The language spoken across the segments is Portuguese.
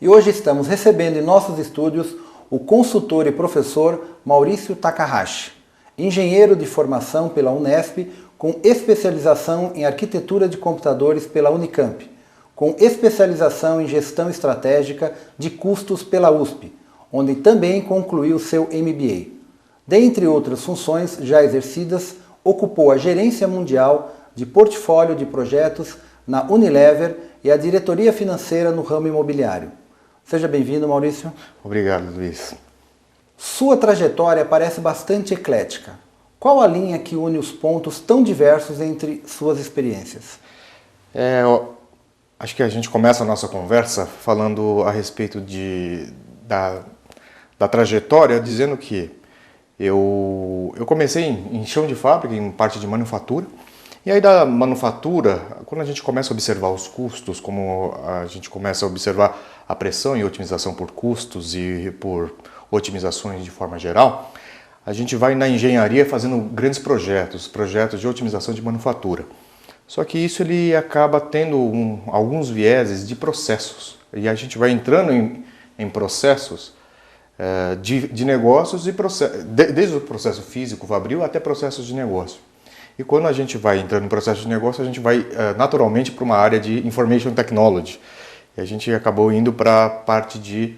E hoje estamos recebendo em nossos estúdios o consultor e professor Maurício Takahashi, engenheiro de formação pela Unesp, com especialização em arquitetura de computadores pela Unicamp, com especialização em gestão estratégica de custos pela USP, onde também concluiu seu MBA. Dentre outras funções já exercidas, ocupou a gerência mundial de portfólio de projetos na Unilever e a diretoria financeira no ramo imobiliário. Seja bem-vindo, Maurício. Obrigado, Luiz. Sua trajetória parece bastante eclética. Qual a linha que une os pontos tão diversos entre suas experiências? Acho que a gente começa a nossa conversa falando a respeito da trajetória, dizendo que eu comecei em chão de fábrica, em parte de manufatura, e aí da manufatura, quando a gente começa a observar os custos, como a gente começa a observar a pressão e otimização por custos e por otimizações de forma geral, a gente vai na engenharia fazendo grandes projetos de otimização de manufatura. Só que isso ele acaba tendo alguns vieses de processos, e a gente vai entrando em processos de negócios, e desde o processo físico, fabril, até processos de negócio. E quando a gente vai entrando em processo de negócio, a gente vai naturalmente para uma área de Information Technology. E a gente acabou indo para a parte de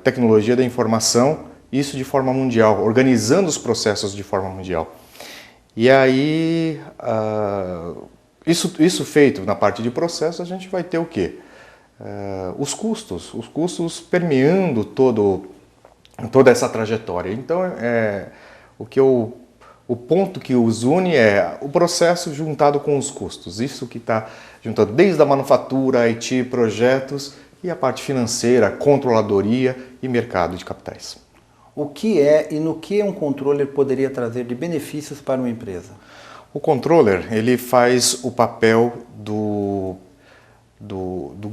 tecnologia da informação, isso de forma mundial, organizando os processos de forma mundial. E aí, isso feito na parte de processo, a gente vai ter o quê? Os custos permeando toda essa trajetória. Então, o ponto que os une é o processo juntado com os custos. Isso que está juntando desde a manufatura, IT, projetos e a parte financeira, controladoria e mercado de capitais. O que é e no que um controller poderia trazer de benefícios para uma empresa? O controller, ele faz o papel do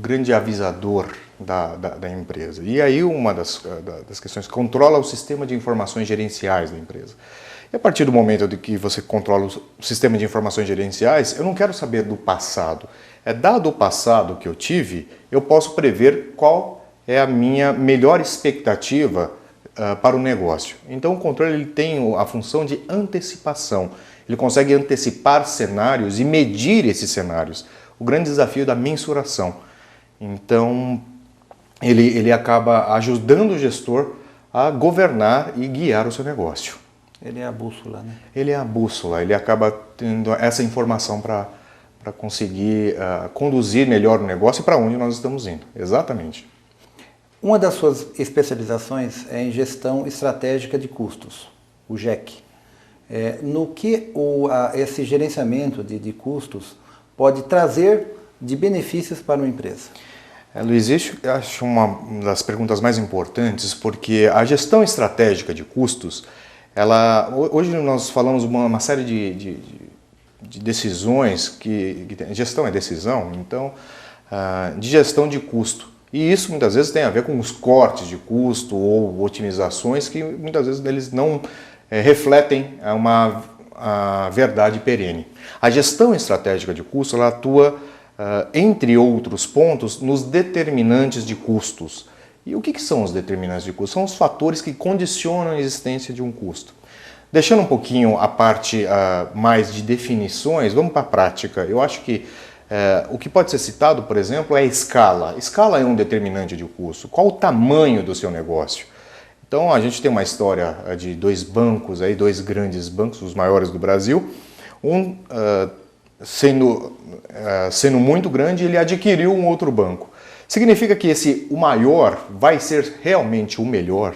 grande avisador da empresa. E aí uma das questões, controla o sistema de informações gerenciais da empresa. E a partir do momento de que você controla o sistema de informações gerenciais, eu não quero saber do passado. Dado o passado que eu tive, eu posso prever qual é a minha melhor expectativa para o negócio. Então o controle ele tem a função de antecipação. Ele consegue antecipar cenários e medir esses cenários. O grande desafio da mensuração. Então ele acaba ajudando o gestor a governar e guiar o seu negócio. Ele é a bússola, né? Ele é a bússola, ele acaba tendo essa informação para conseguir conduzir melhor o negócio e para onde nós estamos indo. Exatamente. Uma das suas especializações é em gestão estratégica de custos, o GEC. No que esse gerenciamento de custos pode trazer de benefícios para uma empresa? Luiz, isso eu acho uma das perguntas mais importantes, porque a gestão estratégica de custos, hoje nós falamos uma série de decisões, gestão é decisão, então, de gestão de custo. E isso muitas vezes tem a ver com os cortes de custo ou otimizações que muitas vezes eles não refletem a verdade perene. A gestão estratégica de custo ela atua, entre outros pontos, nos determinantes de custos. E o que são os determinantes de custo? São os fatores que condicionam a existência de um custo. Deixando um pouquinho a parte mais de definições, vamos para a prática. Eu acho que o que pode ser citado, por exemplo, é a escala. Escala é um determinante de custo. Qual o tamanho do seu negócio? Então a gente tem uma história de dois bancos, dois grandes bancos, os maiores do Brasil. Um sendo muito grande, ele adquiriu um outro banco. Significa que o maior vai ser realmente o melhor?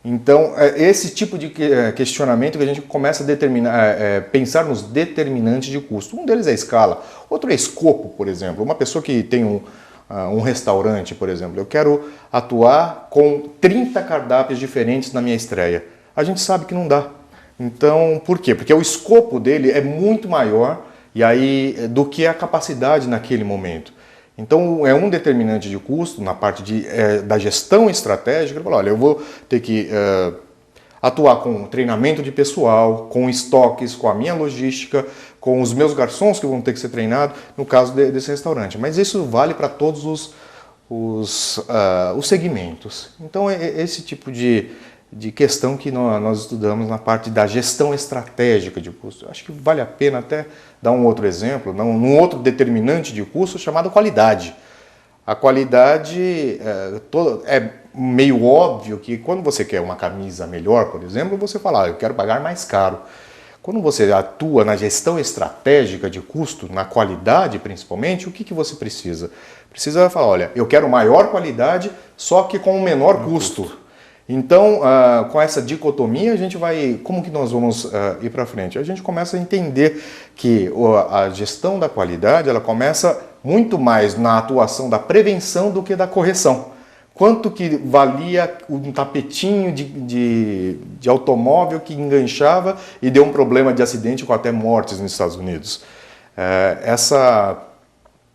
Então, esse tipo de questionamento que a gente começa a pensar nos determinantes de custo. Um deles é a escala, outro é escopo, por exemplo. Uma pessoa que tem um restaurante, por exemplo, eu quero atuar com 30 cardápios diferentes na minha estreia. A gente sabe que não dá. Então, por quê? Porque o escopo dele é muito maior do que a capacidade naquele momento. Então, é um determinante de custo na parte da gestão estratégica. Olha, eu vou ter que atuar com treinamento de pessoal, com estoques, com a minha logística, com os meus garçons que vão ter que ser treinados, no caso desse restaurante. Mas isso vale para todos os segmentos. Então, é esse tipo de questão que nós estudamos na parte da gestão estratégica de custo. Acho que vale a pena até dar um outro exemplo, um outro determinante de custo chamado qualidade. A qualidade é meio óbvio que quando você quer uma camisa melhor, por exemplo, você fala, eu quero pagar mais caro. Quando você atua na gestão estratégica de custo, na qualidade principalmente, o que você precisa? Precisa falar, olha, eu quero maior qualidade, só que com um menor custo. Então, com essa dicotomia, a gente vai... Como que nós vamos ir para frente? A gente começa a entender que a gestão da qualidade, ela começa muito mais na atuação da prevenção do que da correção. Quanto que valia um tapetinho de automóvel que enganchava e deu um problema de acidente com até mortes nos Estados Unidos? Essa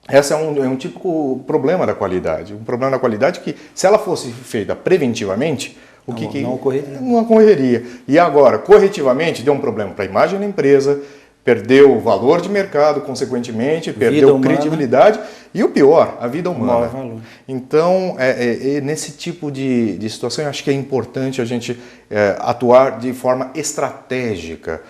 é um típico problema da qualidade. Um problema da qualidade que, se ela fosse feita preventivamente, não ocorreria. Não ocorreria. E agora, corretivamente, deu um problema para a imagem da empresa, perdeu o valor de mercado, consequentemente, perdeu credibilidade e o pior, a vida humana. Então, nesse tipo de situação, eu acho que é importante a gente atuar de forma estratégica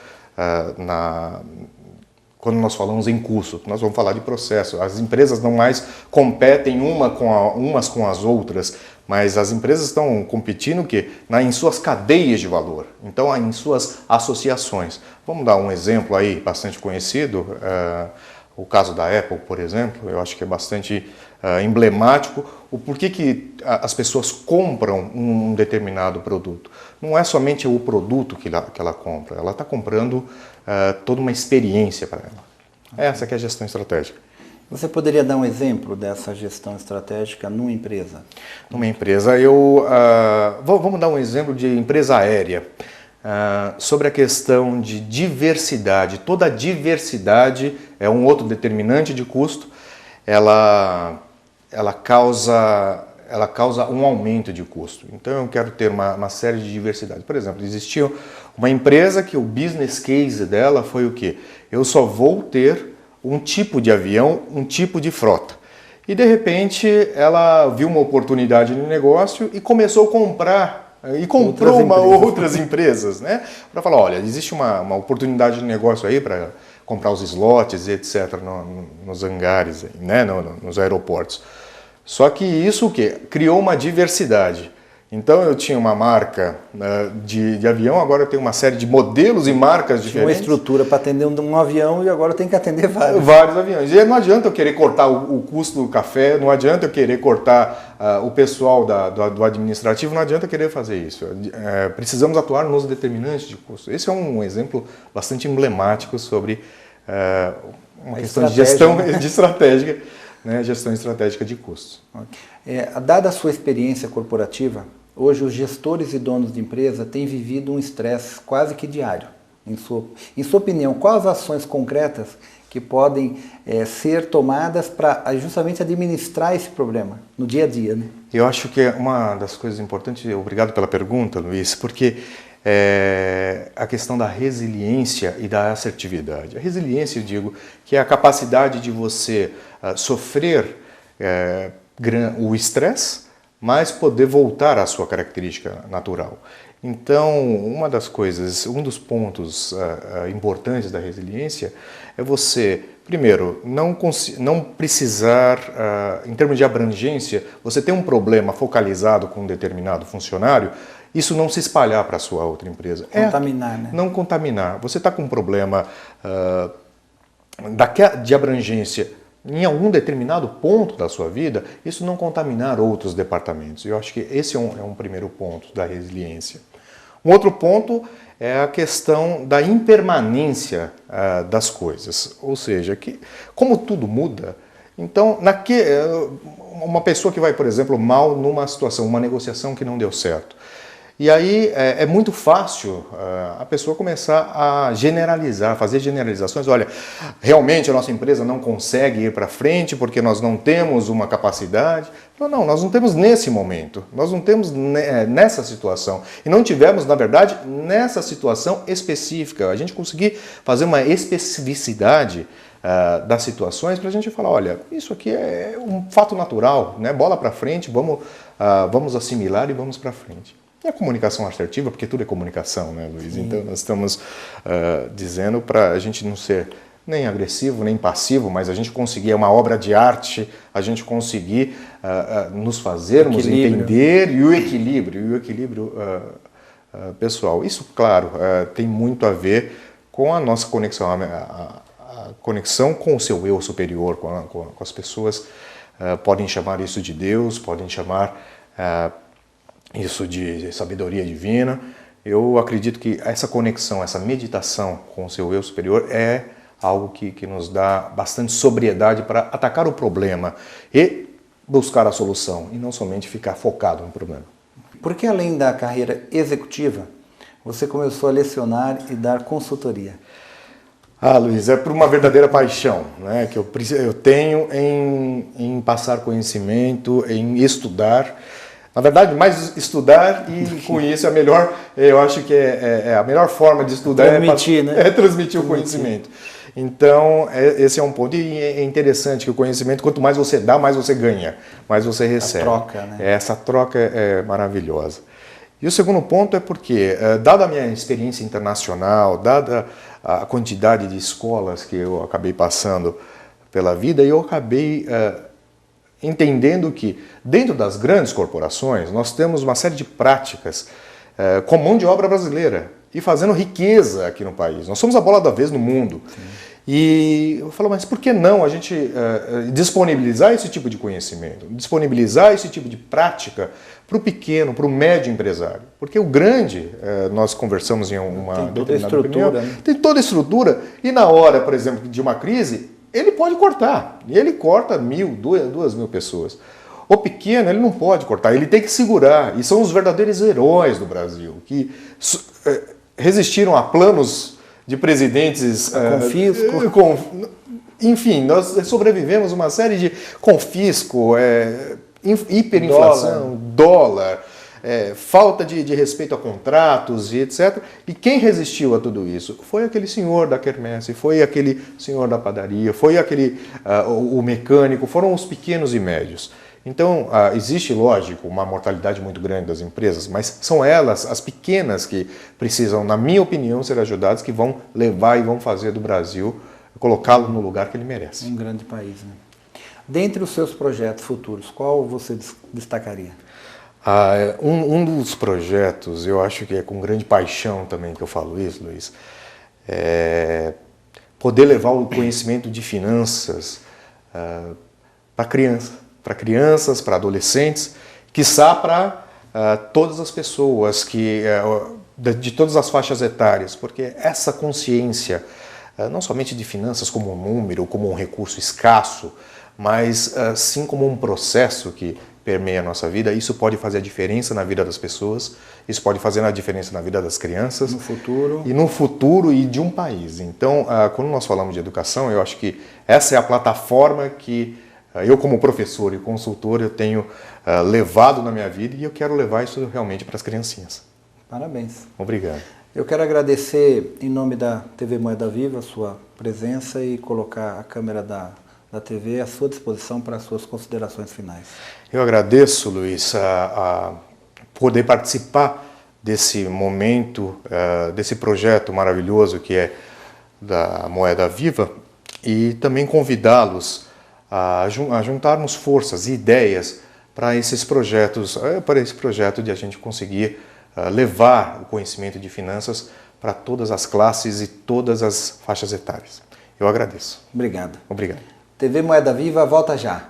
quando nós falamos em custo. Nós vamos falar de processo. As empresas não mais competem umas com as outras, mas as empresas estão competindo o quê? Em suas cadeias de valor, então em suas associações. Vamos dar um exemplo aí bastante conhecido, o caso da Apple, por exemplo, eu acho que é bastante emblemático o porquê que as pessoas compram um determinado produto. Não é somente o produto que ela compra, ela está comprando toda uma experiência para ela. Essa que é a gestão estratégica. Você poderia dar um exemplo dessa gestão estratégica numa empresa? Numa empresa, vamos dar um exemplo de empresa aérea. Sobre a questão de diversidade. Toda diversidade é um outro determinante de custo. Ela causa um aumento de custo. Então eu quero ter uma série de diversidade. Por exemplo, existia uma empresa que o business case dela foi o quê? Eu só vou ter um tipo de avião, um tipo de frota. E de repente ela viu uma oportunidade de negócio e começou a comprar e comprou outras empresas, né? Para falar, olha, existe uma oportunidade de negócio aí para comprar os slots e etc. nos hangares, né? Nos aeroportos. Só que isso o quê? Criou uma diversidade. Então eu tinha uma marca de avião, agora eu tenho uma série de modelos e marcas diferentes. Uma estrutura para atender um avião e agora tem que atender vários. Vários aviões. E não adianta eu querer cortar o custo do café, não adianta eu querer cortar o pessoal do administrativo, não adianta eu querer fazer isso. Precisamos atuar nos determinantes de custo. Esse é um exemplo bastante emblemático sobre uma questão de gestão estratégica. Né, gestão estratégica de custos. Dada a sua experiência corporativa, hoje os gestores e donos de empresa têm vivido um estresse quase que diário. Em sua opinião, quais as ações concretas que podem ser tomadas para justamente administrar esse problema no dia a dia? Né? Eu acho que é uma das coisas importantes, obrigado pela pergunta, Luiz, porque a questão da resiliência e da assertividade. A resiliência, eu digo, que é a capacidade de você sofrer o estresse, mas poder voltar à sua característica natural. Então, uma das coisas, um dos pontos importantes da resiliência é você, primeiro, não precisar, em termos de abrangência, você ter um problema focalizado com um determinado funcionário, isso não se espalhar para a sua outra empresa. Contaminar, né? Não contaminar. Você está com um problema de abrangência em algum determinado ponto da sua vida, isso não contaminar outros departamentos. Eu acho que esse é um primeiro ponto da resiliência. Um outro ponto é a questão da impermanência das coisas. Ou seja, que como tudo muda, então uma pessoa que vai, por exemplo, mal numa situação, uma negociação que não deu certo, e aí é muito fácil a pessoa começar a generalizar, fazer generalizações. Olha, realmente a nossa empresa não consegue ir para frente porque nós não temos uma capacidade. Não, nós não temos nesse momento, nós não temos nessa situação. E não tivemos, na verdade, nessa situação específica. A gente conseguir fazer uma especificidade das situações para a gente falar, olha, isso aqui é um fato natural, né? Bola para frente, vamos assimilar e vamos para frente. E a comunicação assertiva, porque tudo é comunicação, né, Luiz? Sim. Então nós estamos dizendo para a gente não ser nem agressivo, nem passivo, mas a gente conseguir, é uma obra de arte, a gente conseguir nos fazermos entender e o equilíbrio pessoal. Isso, claro, tem muito a ver com a nossa conexão, a conexão com o seu eu superior, com as pessoas. Podem chamar isso de Deus, podem chamar isso de sabedoria divina. Eu acredito que essa conexão, essa meditação com o seu eu superior é algo que nos dá bastante sobriedade para atacar o problema e buscar a solução, e não somente ficar focado no problema. Por que, além da carreira executiva, você começou a lecionar e dar consultoria? Luiz, é por uma verdadeira paixão, né, que eu tenho em passar conhecimento, em estudar. Na verdade, mais estudar, e com isso eu acho que a melhor forma de estudar é transmitir o conhecimento. Então, esse é um ponto, e é interessante que o conhecimento, quanto mais você dá, mais você ganha, mais você recebe. A troca, né? Essa troca é maravilhosa. E o segundo ponto é porque, dada a minha experiência internacional, dada a quantidade de escolas que eu acabei passando pela vida, eu acabei entendendo que, dentro das grandes corporações, nós temos uma série de práticas com mão de obra brasileira e fazendo riqueza aqui no país. Nós somos a bola da vez no mundo. Sim. E eu falo, mas por que não a gente disponibilizar esse tipo de conhecimento, disponibilizar esse tipo de prática para o pequeno, para o médio empresário? Porque o grande, nós conversamos em uma determinada reunião, tem toda a estrutura, e na hora, por exemplo, de uma crise, ele pode cortar, e ele corta 1.000, 2.000 pessoas. O pequeno, ele não pode cortar, ele tem que segurar, e são os verdadeiros heróis do Brasil, que resistiram a planos de presidentes... confisco. Enfim, nós sobrevivemos uma série de confisco, hiperinflação, dólar, falta de respeito a contratos e etc. E quem resistiu a tudo isso? Foi aquele senhor da quermesse, foi aquele senhor da padaria, foi o mecânico, foram os pequenos e médios. Então, existe, lógico, uma mortalidade muito grande das empresas, mas são elas, as pequenas, que precisam, na minha opinião, ser ajudadas, que vão levar e vão fazer do Brasil, colocá-lo no lugar que ele merece. Um grande país, né? Dentre os seus projetos futuros, qual você destacaria? Um dos projetos, eu acho que é com grande paixão também que eu falo isso, Luiz, é poder levar o conhecimento de finanças para crianças, para adolescentes, quiçá para todas as pessoas, de todas as faixas etárias, porque essa consciência, não somente de finanças como um número, como um recurso escasso, mas sim como um processo que permeia a nossa vida, isso pode fazer a diferença na vida das pessoas, isso pode fazer a diferença na vida das crianças. No futuro e de um país. Então, quando nós falamos de educação, eu acho que essa é a plataforma que eu, como professor e consultor, eu tenho levado na minha vida, e eu quero levar isso realmente para as criancinhas. Parabéns. Obrigado. Eu quero agradecer, em nome da TV Moeda Viva, a sua presença e colocar a câmera da TV à sua disposição para as suas considerações finais. Eu agradeço, Luiz, a poder participar desse momento, desse projeto maravilhoso que é da Moeda Viva, e também convidá-los a juntarmos forças e ideias para esses projetos, para esse projeto de a gente conseguir levar o conhecimento de finanças para todas as classes e todas as faixas etárias. Eu agradeço. Obrigado. Obrigado. TV Moeda Viva volta já.